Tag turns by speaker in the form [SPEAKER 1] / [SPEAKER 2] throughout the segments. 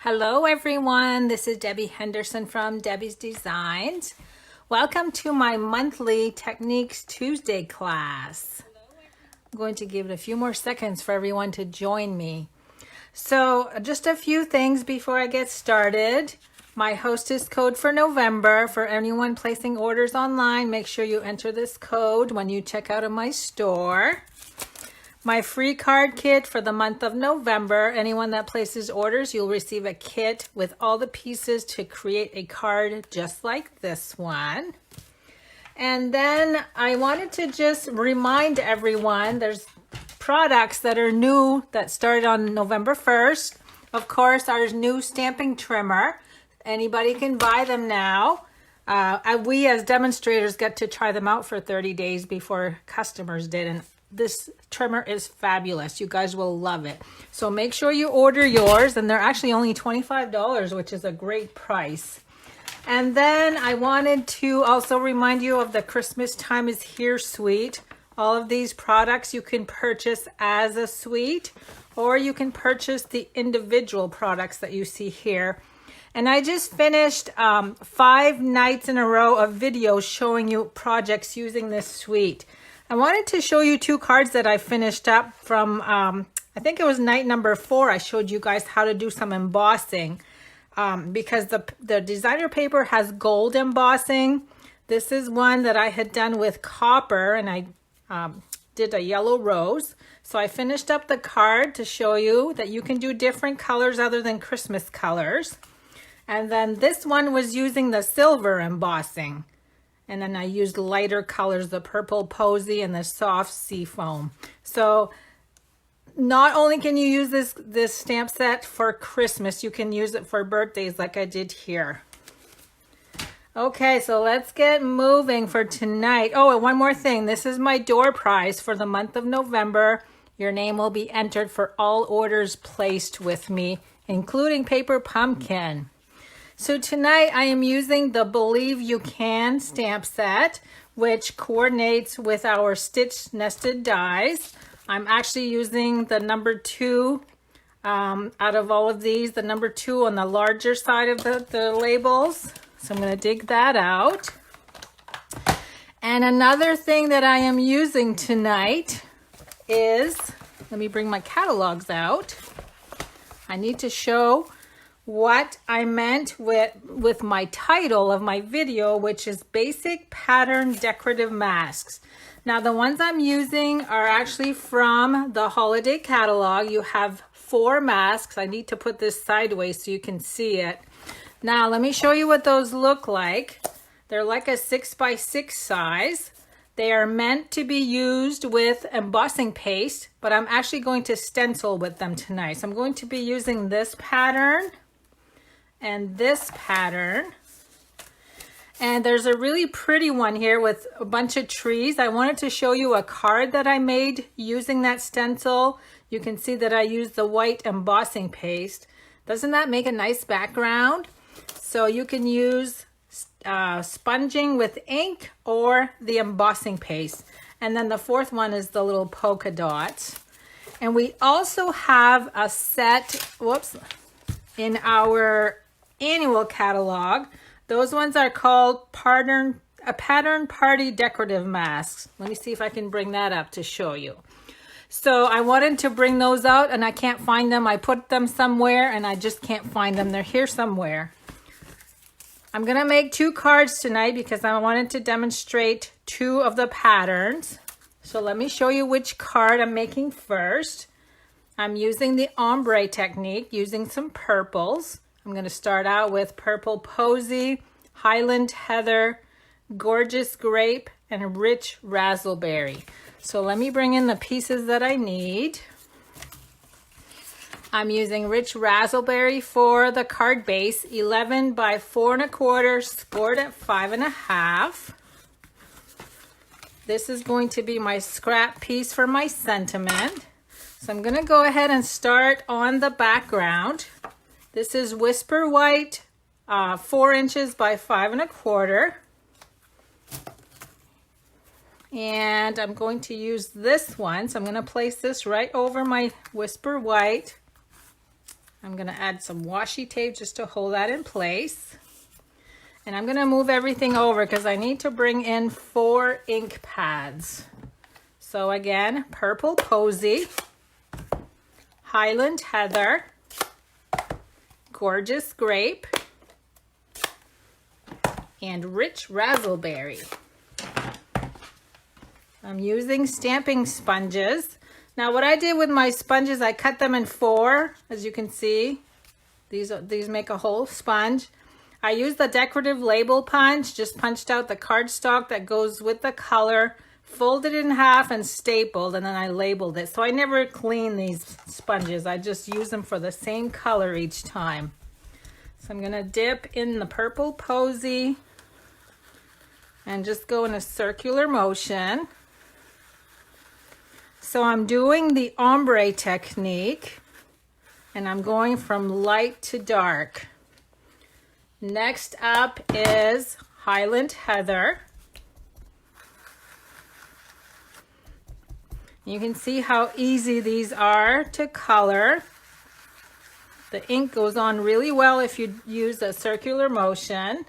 [SPEAKER 1] Hello everyone, this is Debbie Henderson from Debbie's Designs. Welcome to my monthly Techniques Tuesday class. I'm going to give it a few more seconds for everyone to join me. So just a few things before I get started. My hostess code for November, for anyone placing orders online, make sure you enter this code when you check out of my store. My free card kit for the month of November. Anyone that places orders, you'll receive a kit with all the pieces to create a card just like this one. And then I wanted to just remind everyone, there's products that are new that started on November 1st. Of course, our new stamping trimmer. Anybody can buy them now. We as demonstrators get to try them out for 30 days before customers did. And this trimmer is fabulous. You guys will love it. So make sure you order yours, and they're actually only $25, which is a great price. And then I wanted to also remind you of the Christmas Time is Here suite. All of these products you can purchase as a suite, or you can purchase the individual products that you see here. And I just finished 5 nights in a row of videos showing you projects using this suite. I wanted to show you 2 cards that I finished up from, I think it was night number 4. I showed you guys how to do some embossing because the designer paper has gold embossing. This is one that I had done with copper, and I did a yellow rose. So I finished up the card to show you that you can do different colors other than Christmas colors. And then this one was using the silver embossing. And then I used lighter colors, the purple posy and the soft sea foam. So not only can you use this stamp set for Christmas, you can use it for birthdays like I did here. Okay, so let's get moving for tonight. Oh, and one more thing. This is my door prize for the month of November. Your name will be entered for all orders placed with me, including Paper Pumpkin. So tonight I am using the Believe You Can stamp set, which coordinates with our stitched nested dies. I'm actually using the number 2 out of all of these, the number 2 on the larger side of the labels. So I'm going to dig that out. And another thing that I am using tonight is, let me bring my catalogs out. I need to show what I meant with my title of my video, which is Basic Pattern Decorative Masks. Now the ones I'm using are actually from the holiday catalog. You have 4 masks. I need to put this sideways so you can see it. Now let me show you what those look like. They're like a 6x6 size. They are meant to be used with embossing paste, but I'm actually going to stencil with them tonight. So I'm going to be using this pattern and this pattern. And there's a really pretty one here with a bunch of trees. I wanted to show you a card that I made using that stencil. You can see that I used the white embossing paste. Doesn't that make a nice background? So you can use sponging with ink or the embossing paste. And then the 4th one is the little polka dots. And we also have a set, in our annual catalog. Those ones are called Pattern Party Decorative Masks. Let me see if I can bring that up to show you. So I wanted to bring those out and I can't find them. I put them somewhere and I just can't find them. They're here somewhere. I'm going to make 2 cards tonight because I wanted to demonstrate 2 of the patterns. So let me show you which card I'm making first. I'm using the ombre technique, using some purples. I'm going to start out with Purple Posy, Highland Heather, Gorgeous Grape, and Rich Razzleberry. So let me bring in the pieces that I need. I'm using Rich Razzleberry for the card base, 11 by 4 1/4, scored at 5 1/2. This is going to be my scrap piece for my sentiment. So I'm going to go ahead and start on the background. This is Whisper White, 4 inches by 5 1/4. And I'm going to use this one. So I'm going to place this right over my Whisper White. I'm going to add some washi tape just to hold that in place. And I'm going to move everything over because I need to bring in 4 ink pads. So again, Purple Posy, Highland Heather, Gorgeous Grape, and Rich Razzleberry. I'm using stamping sponges. Now what I did with my sponges, I cut them in 4, as you can see. These make a whole sponge. I used the decorative label punch, just punched out the cardstock that goes with the color, folded it in half and stapled, and then I labeled it. So I never clean these sponges. I just use them for the same color each time. So I'm gonna dip in the Purple Posy and just go in a circular motion. So I'm doing the ombre technique, and I'm going from light to dark. Next up is Highland Heather. You can see how easy these are to color. The ink goes on really well if you use a circular motion.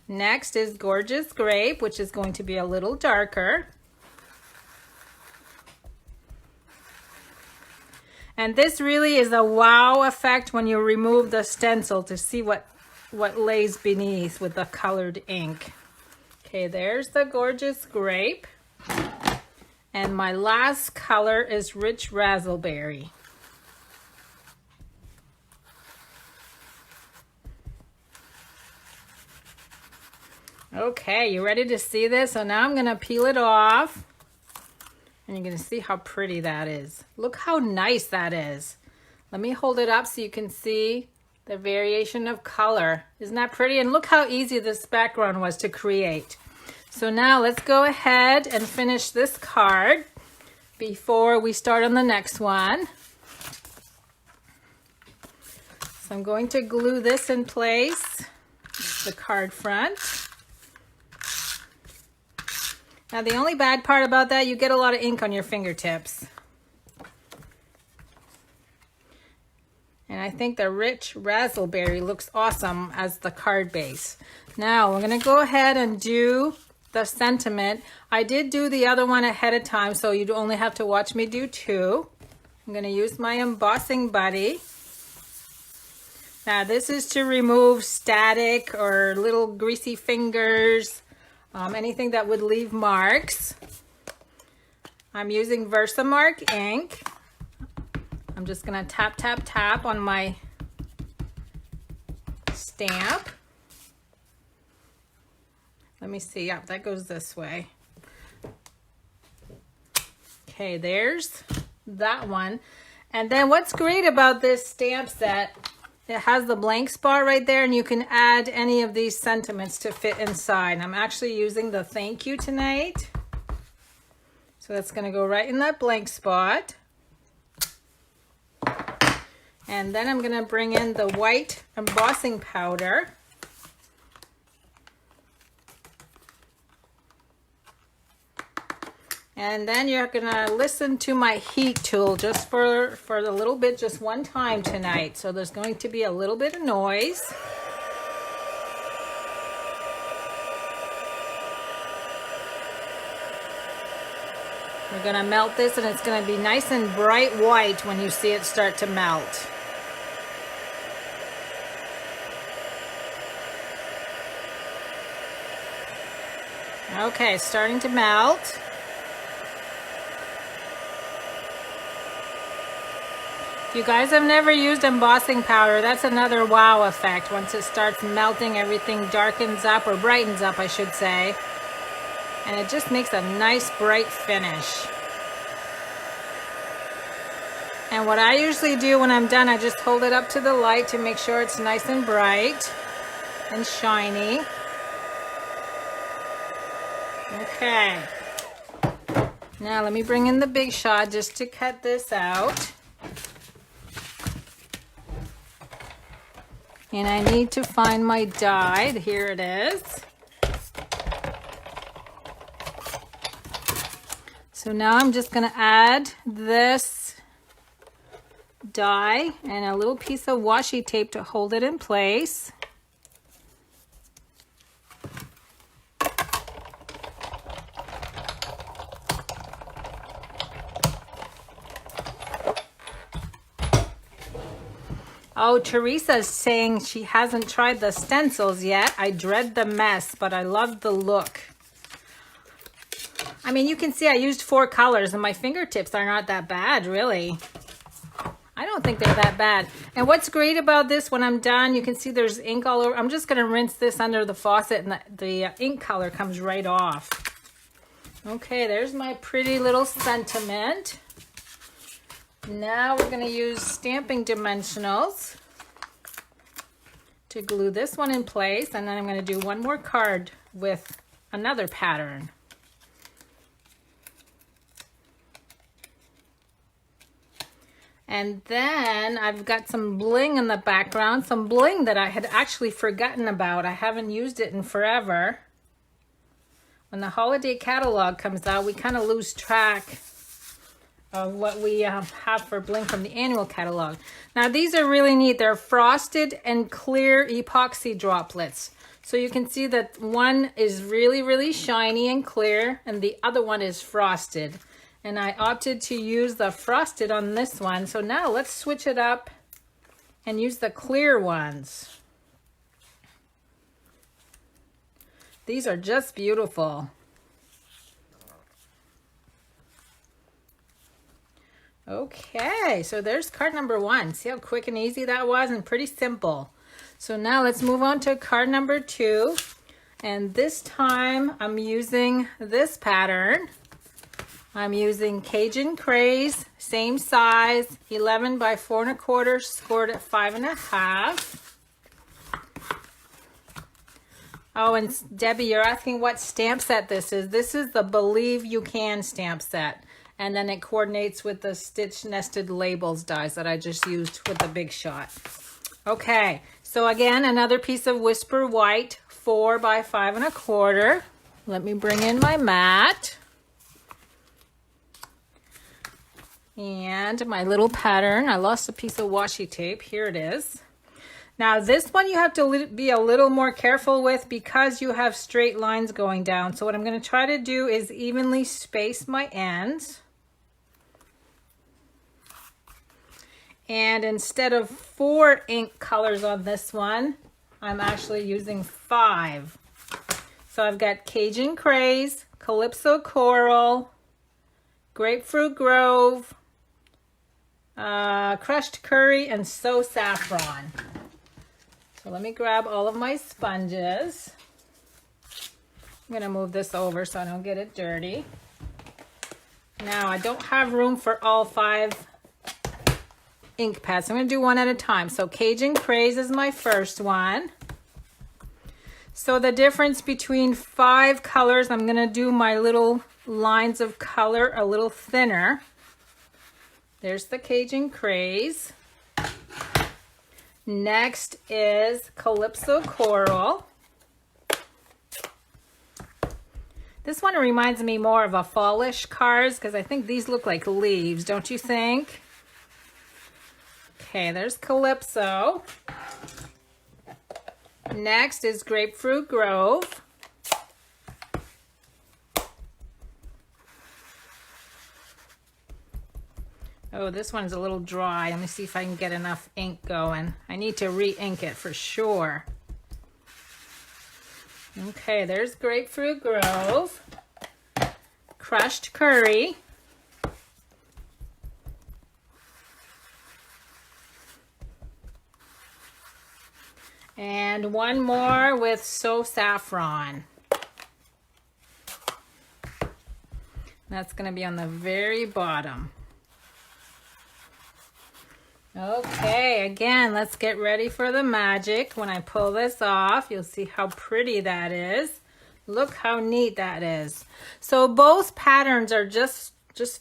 [SPEAKER 1] Next is Gorgeous Grape, which is going to be a little darker. And this really is a wow effect when you remove the stencil to see what lays beneath with the colored ink. Okay, there's the Gorgeous Grape. And my last color is Rich Razzleberry. Okay, you ready to see this? So now I'm gonna peel it off. And you're going to see how pretty that is. Look how nice that is. Let me hold it up so you can see the variation of color. Isn't that pretty? And look how easy this background was to create. So now let's go ahead and finish this card before we start on the next one. So I'm going to glue this in place, the card front. Now the only bad part about that, you get a lot of ink on your fingertips. And I think the Rich Razzleberry looks awesome as the card base. Now we're gonna go ahead and do the sentiment. I did do the other one ahead of time, so you'd only have to watch me do 2. I'm gonna use my embossing buddy. Now this is to remove static or little greasy fingers, anything that would leave marks. I'm using Versamark ink. I'm just gonna tap, tap, tap on my stamp. Let me see, yep, that goes this way. Okay, there's that one. And then what's great about this stamp set, it has the blank spot right there, and you can add any of these sentiments to fit inside. I'm actually using the thank you tonight. So that's gonna go right in that blank spot. And then I'm gonna bring in the white embossing powder. And then you're gonna listen to my heat tool just for a little bit, just one time tonight. So there's going to be a little bit of noise. We're gonna melt this, and it's gonna be nice and bright white when you see it start to melt. Okay, starting to melt. If you guys have never used embossing powder, that's another wow effect. Once it starts melting, everything darkens up, or brightens up, I should say. And it just makes a nice bright finish. And what I usually do when I'm done, I just hold it up to the light to make sure it's nice and bright and shiny. Okay. Now let me bring in the Big Shot just to cut this out. And I need to find my die. Here it is. So now I'm just going to add this die and a little piece of washi tape to hold it in place. Oh, Teresa's saying she hasn't tried the stencils yet. I dread the mess, but I love the look. I mean, you can see I used 4 colors and my fingertips are not that bad, really. I don't think they're that bad. And what's great about this, when I'm done, you can see there's ink all over. I'm just going to rinse this under the faucet and the ink color comes right off. Okay, there's my pretty little sentiment. Now we're going to use Stampin' Dimensionals to glue this one in place, and then I'm going to do one more card with another pattern. And then I've got some bling in the background, some bling that I had actually forgotten about. I haven't used it in forever. When the holiday catalog comes out, we kind of lose track of what we have for bling from the annual catalog. Now these are really neat. They're frosted and clear epoxy droplets. So you can see that one is really, really shiny and clear and the other one is frosted. And I opted to use the frosted on this one. So now let's switch it up and use the clear ones. These are just beautiful. Okay, so there's card number 1. See how quick and easy that was, and pretty simple. So now let's move on to card number 2. And this time I'm using this pattern. I'm using Cajun Craze, same size, 11 by 4 1/4, scored at 5 1/2. Oh, and Debbie, you're asking what stamp set this is. This is the Believe You Can stamp set. And then it coordinates with the stitch nested labels dies that I just used with the Big Shot. Okay, so again, another piece of Whisper White, 4 by 5 1/4. Let me bring in my mat. And my little pattern. I lost a piece of washi tape. Here it is. Now this one you have to be a little more careful with because you have straight lines going down. So what I'm going to try to do is evenly space my ends. And instead of 4 ink colors on this one, I'm actually using 5. So I've got Cajun Craze, Calypso Coral, Grapefruit Grove, Crushed Curry, and So Saffron. So let me grab all of my sponges. I'm going to move this over so I don't get it dirty. Now I don't have room for all 5 ink pads. So I'm going to do one at a time. So Cajun Craze is my first one. So the difference between 5 colors, I'm going to do my little lines of color a little thinner. There's the Cajun Craze. Next is Calypso Coral. This one reminds me more of a fallish cards because I think these look like leaves, don't you think? Okay, there's Calypso. Next is Grapefruit Grove. Oh, this one's a little dry. Let me see if I can get enough ink going. I need to re-ink it for sure. Okay, there's Grapefruit Grove. Crushed Curry. And one more with So Saffron. That's going to be on the very bottom. Okay, again, let's get ready for the magic. When I pull this off, you'll see how pretty that is. Look how neat that is. So both patterns are just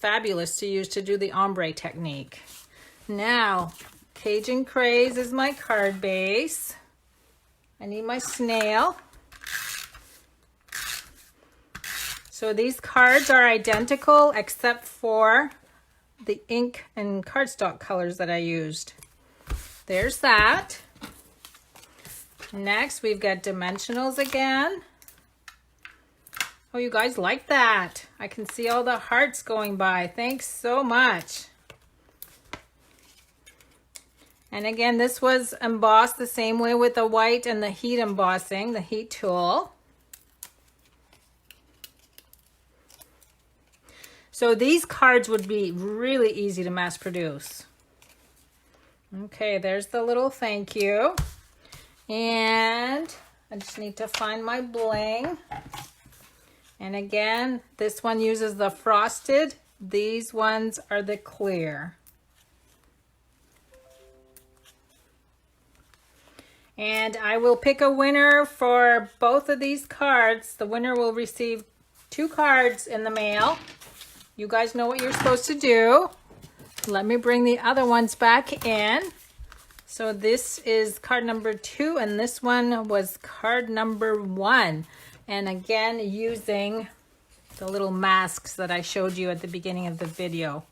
[SPEAKER 1] fabulous to use to do the ombre technique. Now, Cajun Craze is my card base. I need my snail. So these cards are identical except for the ink and cardstock colors that I used. There's that. Next, we've got dimensionals again. Oh, you guys like that. I can see all the hearts going by. Thanks so much. And again, this was embossed the same way with the white and the heat embossing, the heat tool. So these cards would be really easy to mass produce. Okay, there's the little thank you. And I just need to find my bling. And again, this one uses the frosted. These ones are the clear. And I will pick a winner for both of these cards. The winner will receive 2 cards in the mail. You guys know what you're supposed to do. Let me bring the other ones back in. So this is card number 2, and this one was card number 1. And again, using the little masks that I showed you at the beginning of the video.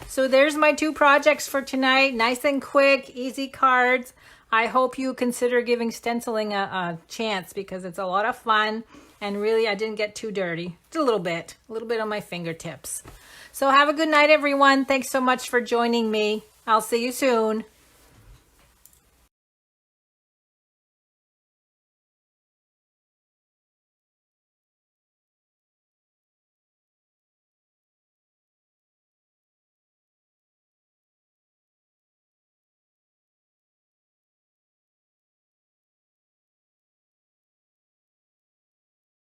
[SPEAKER 1] So there's my 2 projects for tonight. Nice and quick, easy cards. I hope you consider giving stenciling a chance because it's a lot of fun. And really, I didn't get too dirty. Just a little bit on my fingertips. So have a good night, everyone. Thanks so much for joining me. I'll see you soon.